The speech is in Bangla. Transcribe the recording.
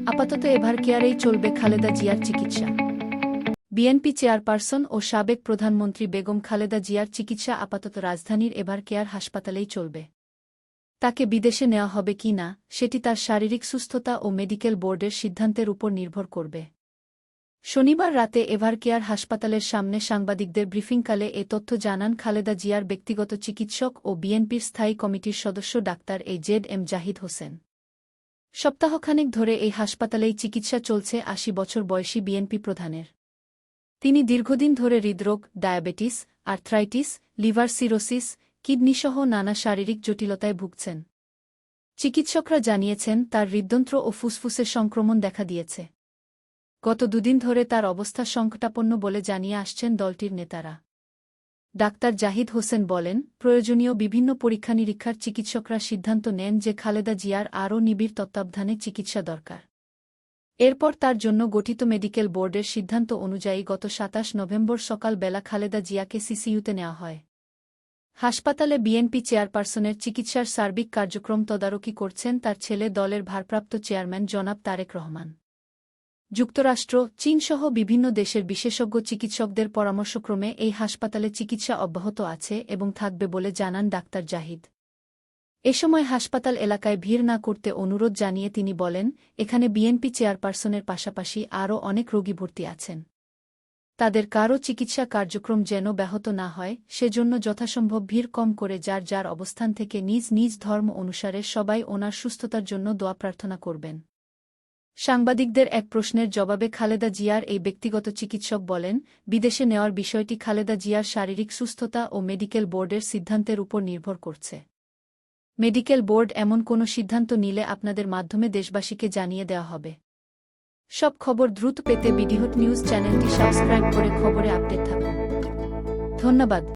আপাতত এভার কেয়ারেই চলবে খালেদা জিয়ার চিকিৎসা। বিএনপি চেয়ারপারসন ও সাবেক প্রধানমন্ত্রী বেগম খালেদা জিয়ার চিকিৎসা আপাতত রাজধানীর এভার কেয়ার হাসপাতালেই চলবে। তাকে বিদেশে নেওয়া হবে কি না সেটি তার শারীরিক সুস্থতা ও মেডিকেল বোর্ডের সিদ্ধান্তের উপর নির্ভর করবে। শনিবার রাতে এভার কেয়ার হাসপাতালের সামনে সাংবাদিকদের ব্রিফিংকালে এ তথ্য জানান খালেদা জিয়ার ব্যক্তিগত চিকিৎসক ও বিএনপির স্থায়ী কমিটির সদস্য ডাক্তার এজেড জাহিদ হোসেন। সপ্তাহখানেক ধরে এই হাসপাতালেই চিকিৎসা চলছে ৮০ বছর বয়সী বিএনপি প্রধানের। তিনি দীর্ঘদিন ধরে হৃদরোগ, ডায়াবেটিস, আর্থ্রাইটিস, লিভার সিরোসিস, কিডনিসহ নানা শারীরিক জটিলতায় ভুগছেন। চিকিৎসকরা জানিয়েছেন তার হৃদ্যন্ত্র ও ফুসফুসের সংক্রমণ দেখা দিয়েছে। গত দুদিন ধরে তার অবস্থা সংকটাপন্ন বলে জানিয়ে আসছেন দলটির নেতারা। ডাক্তার জাহিদ হোসেন বলেন, প্রয়োজনীয় বিভিন্ন পরীক্ষা-নিরীক্ষার চিকিৎসকরা সিদ্ধান্ত নেন যে খালেদা জিয়ার আরও নিবিড় তত্ত্বাবধানে চিকিৎসা দরকার। এরপর তার জন্য গঠিত মেডিকেল বোর্ডের সিদ্ধান্ত অনুযায়ী গত ২৭ নভেম্বর সকাল বেলা খালেদা জিয়াকে সিসিইউতে নেওয়া হয়। হাসপাতালে বিএনপি চেয়ারপারসনের চিকিৎসার সার্বিক কার্যক্রম তদারকি করছেন তার ছেলে দলের ভারপ্রাপ্ত চেয়ারম্যান জনাব তারেক রহমান। যুক্তরাষ্ট্র, চীনসহ বিভিন্ন দেশের বিশেষজ্ঞ চিকিৎসকদের পরামর্শক্রমে এই হাসপাতালে চিকিৎসা অব্যাহত আছে এবং থাকবে বলে জানান ডাক্তার জাহিদ। এ সময় হাসপাতাল এলাকায় ভিড় না করতে অনুরোধ জানিয়ে তিনি বলেন, এখানে বিএনপি চেয়ারপারসনের পাশাপাশি আরও অনেক রোগী ভর্তি আছেন। তাদের কারও চিকিৎসা কার্যক্রম যেন ব্যাহত না হয় সেজন্য যথাসম্ভব ভিড় কম করে যার যার অবস্থান থেকে নিজ নিজ ধর্ম অনুসারে সবাই ওনার সুস্থতার জন্য দোয়া প্রার্থনা করবেন। সাংবাদিকদের এক প্রশ্নের জবাবে খালেদা জিয়ার এই ব্যক্তিগত চিকিৎসক বলেন, বিদেশে নেওয়ার বিষয়টি খালেদা জিয়ার শারীরিক সুস্থতা ও মেডিকেল বোর্ডের সিদ্ধান্তের উপর নির্ভর করছে। মেডিকেল বোর্ড এমন কোনো সিদ্ধান্ত নিলে আপনাদের মাধ্যমে দেশবাসীকে জানিয়ে দেওয়া হবে। সব খবর দ্রুত পেতে বিডিহট নিউজ চ্যানেলটি সাবস্ক্রাইব করে খবরে আপডেট থাকুন। ধন্যবাদ।